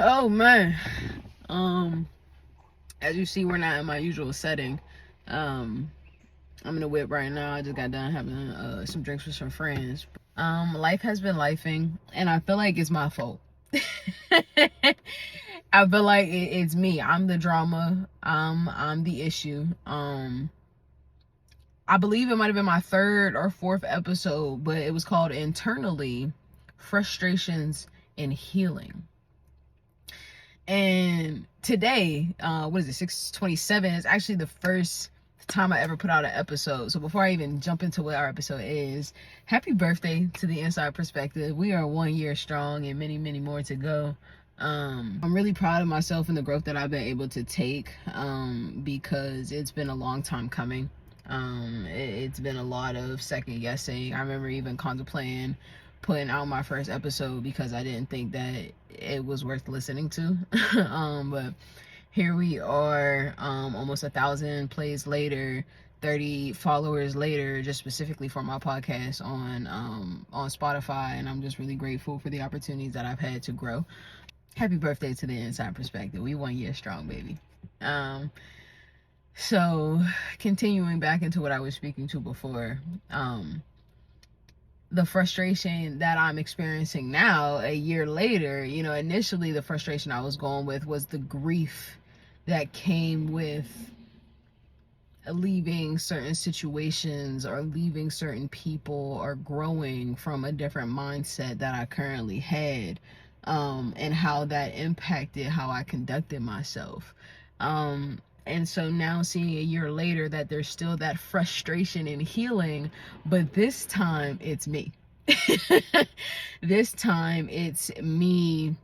Oh man. As you see, we're not in my usual setting. I'm in the whip right now. I just got done having some drinks with some friends. Life has been lifing, and I feel like it's my fault. I feel like it's me. I'm the drama. I'm the issue. I believe it might have been my third or fourth episode, but it was called InternaLiy Frustrations and Healing. And today, what is it, 6/27, is actually the first time I ever put out an episode. So before I even jump into what our episode is, happy birthday to the Inside Perspective. We are 1 year strong and many, many more to go. I'm really proud of myself and the growth that I've been able to take, because it's been a long time coming. It's been a lot of second guessing. I remember even contemplating putting out my first episode because I didn't think that it was worth listening to. But here we are, almost 1,000 plays later, 30 followers later, just specifically for my podcast on Spotify, and I'm just really grateful for the opportunities that I've had to grow. Happy birthday to the Inside Perspective. We 1 year strong, baby. So continuing back into what I was speaking to before, the frustration that I'm experiencing now, a year later, initially the frustration I was going with was the grief that came with leaving certain situations or leaving certain people or growing from a different mindset that I currently had, and how that impacted how I conducted myself. And so now seeing a year later that there's still that frustration and healing, but this time it's me. This time it's me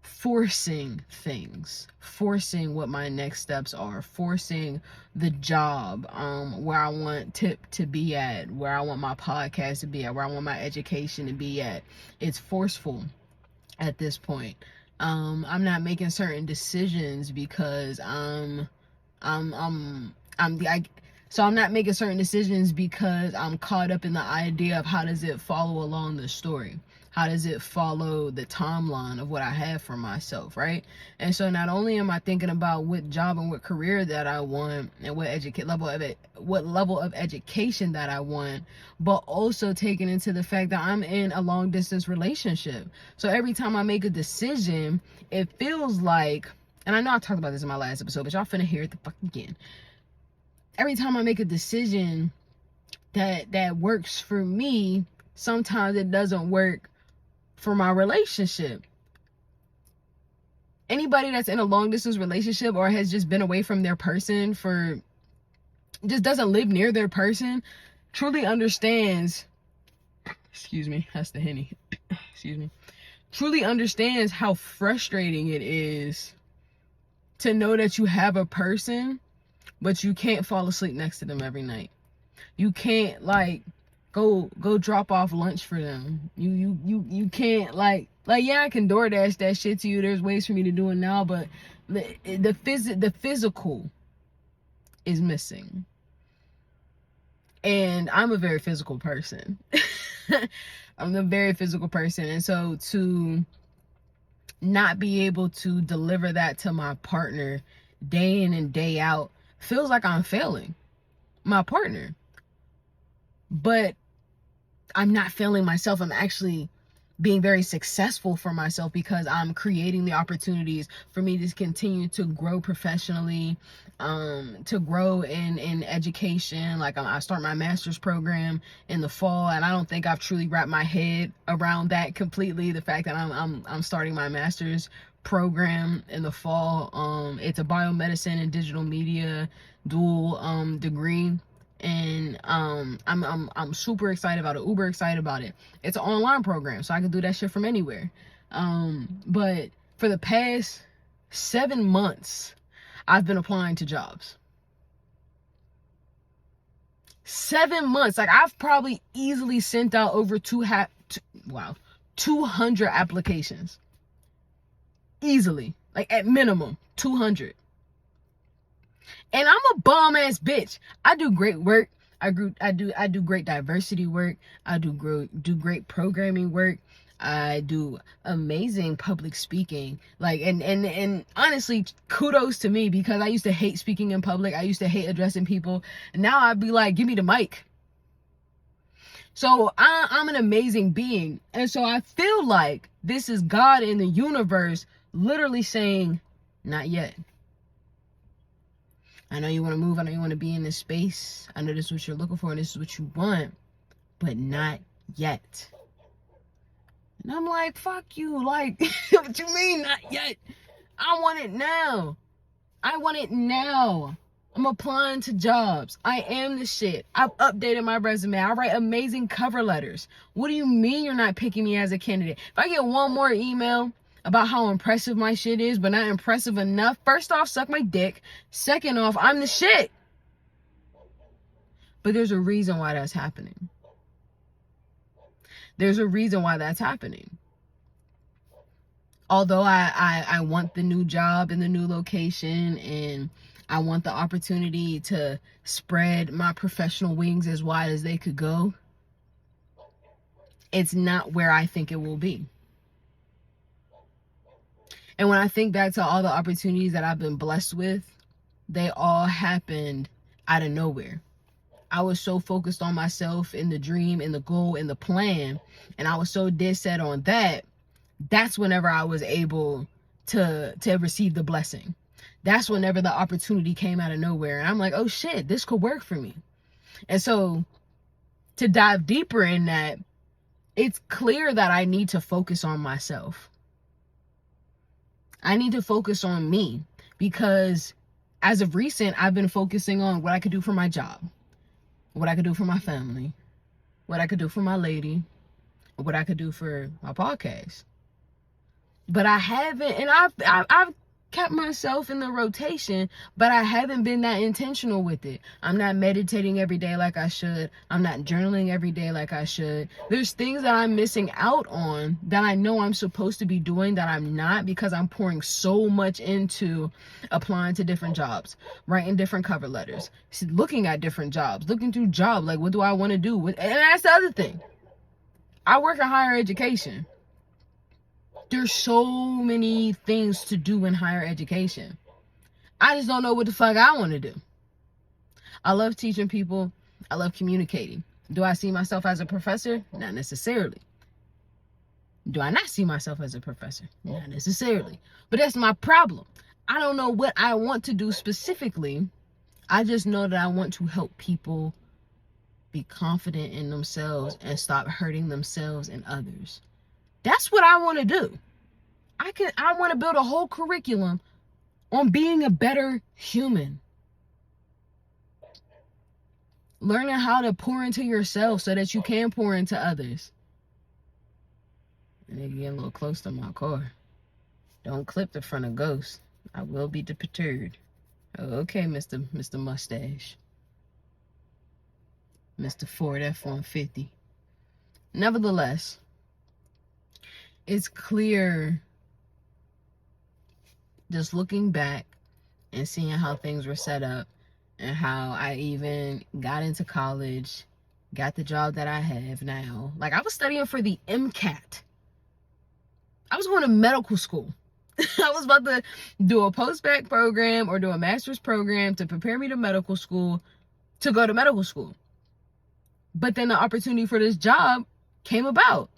forcing things, forcing what my next steps are, forcing the job, where I want Tip to be at, where I want my podcast to be at, where I want my education to be at. It's forceful at this point. I'm not making certain decisions because so I'm not making certain decisions because I'm caught up in the idea of how does it follow along the story? How does it follow the timeline of what I have for myself, right? And so not only am I thinking about what job and what career that I want and what level of education that I want, but also taking into the fact that I'm in a long distance relationship. So every time I make a decision, it feels like, and I know I talked about this in my last episode, but y'all finna hear it the fuck again. Every time I make a decision that works for me, sometimes it doesn't work for my relationship. Anybody that's in a long distance relationship or has just been away from their person just doesn't live near their person, truly understands, excuse me, that's the Henny. Excuse me. Truly understands how frustrating it is to know that you have a person, but you can't fall asleep next to them every night. You can't go drop off lunch for them. You can't yeah, I can DoorDash that shit to you. There's ways for me to do it now, but the physical is missing. And I'm a very physical person. I'm a very physical person, and so to not be able to deliver that to my partner day in and day out feels like I'm failing my partner. But I'm not failing myself. I'm actually being very successful for myself because I'm creating the opportunities for me to continue to grow professionally, to grow in education. Like I start my master's program in the fall, and I don't think I've truly wrapped my head around that completely. The fact that I'm starting my master's program in the fall. It's a biomedicine and digital media dual degree. And I'm super excited about it, uber excited about it. It's an online program, so I can do that shit from anywhere. But for the past 7 months, I've been applying to jobs. 7 months. I've probably easily sent out over 200 applications. Easily. At minimum, 200. And I'm a bomb ass bitch. I do great work. I do great diversity work. I do great programming work. I do amazing public speaking. Like, and honestly, kudos to me, because I used to hate speaking in public. I used to hate addressing people. And now I'd be like, give me the mic. So I'm an amazing being. And so I feel like this is God in the universe literally saying, not yet. I know you want to move. I know you want to be in this space. I know this is what you're looking for and this is what you want, but not yet. And I'm like, fuck you. Like, what you mean not yet? I want it now. I want it now. I'm applying to jobs. I am the shit. I've updated my resume. I write amazing cover letters. What do you mean you're not picking me as a candidate? If I get one more email about how impressive my shit is, but not impressive enough, first off, suck my dick. Second off, I'm the shit. But there's a reason why that's happening. There's a reason why that's happening. Although I want the new job and the new location, and I want the opportunity to spread my professional wings as wide as they could go, it's not where I think it will be. And when I think back to all the opportunities that I've been blessed with, they all happened out of nowhere. I was so focused on myself and the dream and the goal and the plan, and I was so dead set on that. That's whenever I was able to receive the blessing. That's whenever the opportunity came out of nowhere. And I'm like, oh shit, this could work for me. And so to dive deeper in that, it's clear that I need to focus on myself. I need to focus on me, because as of recent, I've been focusing on what I could do for my job, what I could do for my family, what I could do for my lady, what I could do for my podcast. But I haven't, and I've kept myself in the rotation, but I haven't been that intentional with it. I'm not meditating every day like I should. I'm not journaling every day like I should. There's things that I'm missing out on that I know I'm supposed to be doing that I'm not, because I'm pouring so much into applying to different jobs, writing different cover letters, looking at different jobs, looking through jobs, like what do I want to do? And that's the other thing. I work in higher education. There's so many things to do in higher education. I just don't know what the fuck I want to do. I love teaching people. I love communicating. Do I see myself as a professor? Not necessarily. Do I not see myself as a professor? Not necessarily. But that's my problem. I don't know what I want to do specifically. I just know that I want to help people be confident in themselves and stop hurting themselves and others. That's what I want to do. I want to build a whole curriculum on being a better human. Learning how to pour into yourself so that you can pour into others. And they get a little close to my car. Don't clip the front of Ghost. I will be perturbed. Oh, okay, Mr. Mustache. Mr. Ford F-150. Nevertheless, it's clear, just looking back and seeing how things were set up and how I even got into college, got the job that I have now. Like, I was studying for the MCAT. I was going to medical school. I was about to do a post-bac program or do a master's program to prepare me to medical school, to go to medical school. But then the opportunity for this job came about.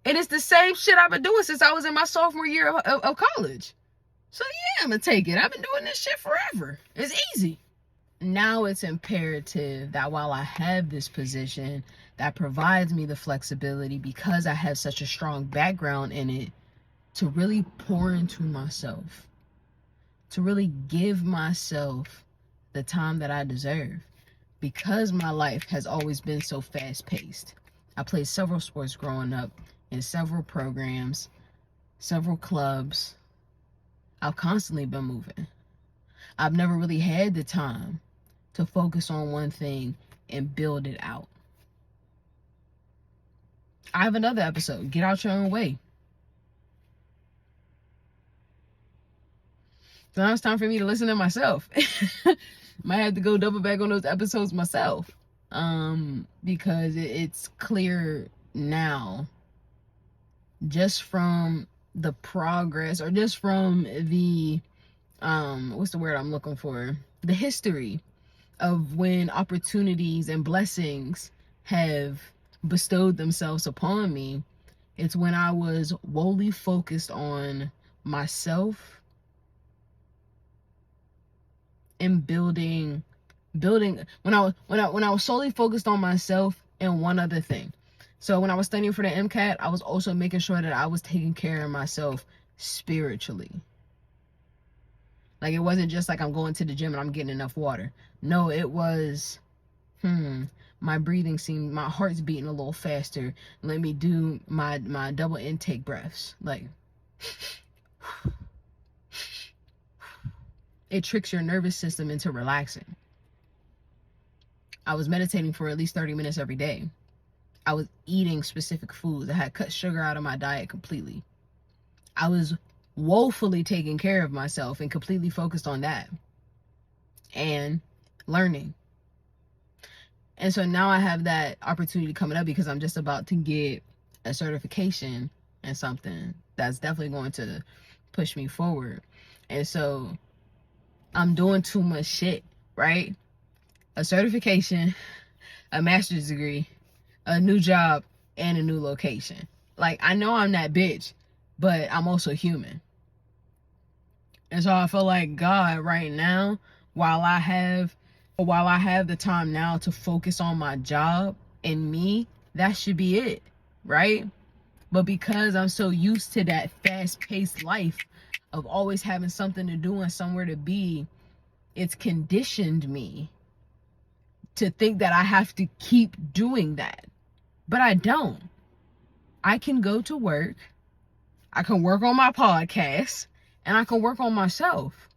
And it's the same shit I've been doing since I was in my sophomore year of college. So yeah, I'm gonna take it. I've been doing this shit forever. It's easy. Now it's imperative that while I have this position that provides me the flexibility, because I have such a strong background in it, to really pour into myself, to really give myself the time that I deserve, because my life has always been so fast-paced. I played several sports growing up, in several programs, several clubs. I've constantly been moving. I've never really had the time to focus on one thing and build it out. I have another episode, Get Out Your Own Way. So now it's time for me to listen to myself. Might have to go double back on those episodes myself. Because it's clear now just from the progress, or just from the what's the word I'm looking for? The history of when opportunities and blessings have bestowed themselves upon me. It's when I was wholly focused on myself and building when I was solely focused on myself and one other thing. So when I was studying for the MCAT, I was also making sure that I was taking care of myself spiritually. Like, it wasn't just like I'm going to the gym and I'm getting enough water. No, it was, my breathing seemed, my heart's beating a little faster. Let me do my double intake breaths. Like, it tricks your nervous system into relaxing. I was meditating for at least 30 minutes every day. I was eating specific foods. I had cut sugar out of my diet completely. I was woefully taking care of myself and completely focused on that and learning. And so now I have that opportunity coming up because I'm just about to get a certification in something that's definitely going to push me forward. And so I'm doing too much shit, right? A certification, a master's degree, a new job, and a new location. Like, I know I'm that bitch, but I'm also human. And so I feel like God right now, while I have the time now to focus on my job and me, that should be it, right? But because I'm so used to that fast-paced life of always having something to do and somewhere to be, it's conditioned me to think that I have to keep doing that. But I don't. I can go to work, I can work on my podcast, and I can work on myself.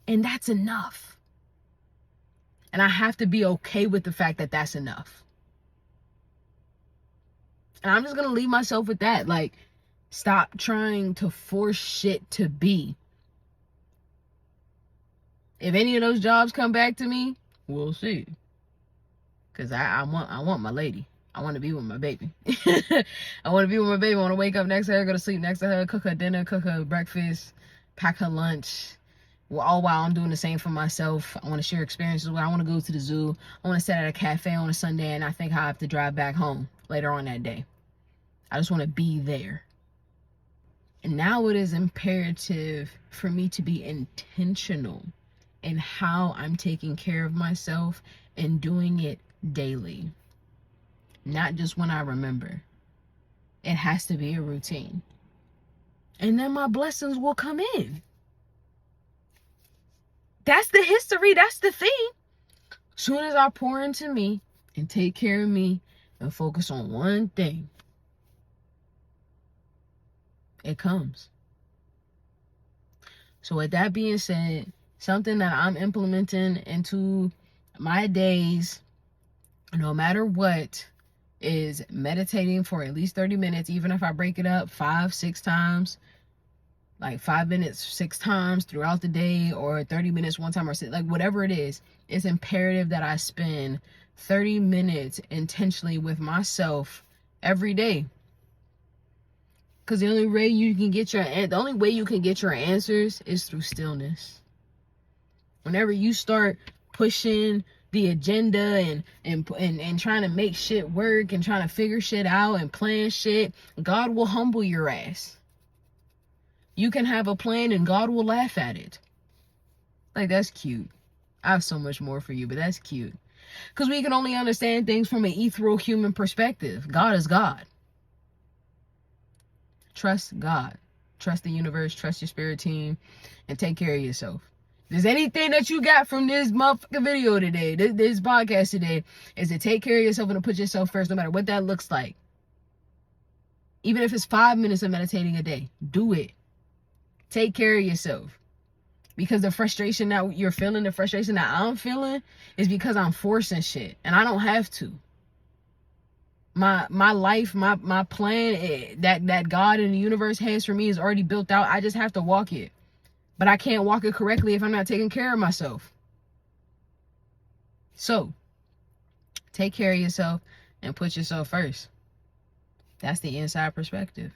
And that's enough. And I have to be okay with the fact that that's enough. And I'm just going to leave myself with that. Like, stop trying to force shit to be. If any of those jobs come back to me, we'll see. Because I want my lady. I want to be with my baby. I want to be with my baby. I want to wake up next to her, go to sleep next to her, cook her dinner, cook her breakfast, pack her lunch. Well, all while I'm doing the same for myself. I want to share experiences with her. I want to go to the zoo. I want to sit at a cafe on a Sunday and I think I have to drive back home later on that day. I just want to be there. And now it is imperative for me to be intentional in how I'm taking care of myself and doing it daily. Not just when I remember. It has to be a routine. And then my blessings will come in. That's the history. That's the thing. Soon as I pour into me and take care of me and focus on one thing, it comes. So with that being said, something that I'm implementing into my days, no matter what, is meditating for at least 30 minutes, even if I break it up 5-6 times, like 5 minutes 6 times throughout the day, or 30 minutes one time, or like whatever it is. It's imperative that I spend 30 minutes intentionally with myself every day. Because the only way you can get your answers is through stillness. Whenever you start pushing the agenda and trying to make shit work and trying to figure shit out and plan shit, God will humble your ass. You can have a plan and God will laugh at it. Like, that's cute. I have so much more for you, but that's cute. Because we can only understand things from an ethereal human perspective. God is God. Trust God. Trust the universe. Trust your spirit team. And take care of yourself. If there's anything that you got from this motherfucking video today, this podcast today, is to take care of yourself and to put yourself first, no matter what that looks like. Even if it's 5 minutes of meditating a day, do it. Take care of yourself. Because the frustration that you're feeling, the frustration that I'm feeling, is because I'm forcing shit. And I don't have to. My life, my plan that God and the universe has for me is already built out. I just have to walk it. But I can't walk it correctly if I'm not taking care of myself. So, take care of yourself and put yourself first. That's the inside perspective.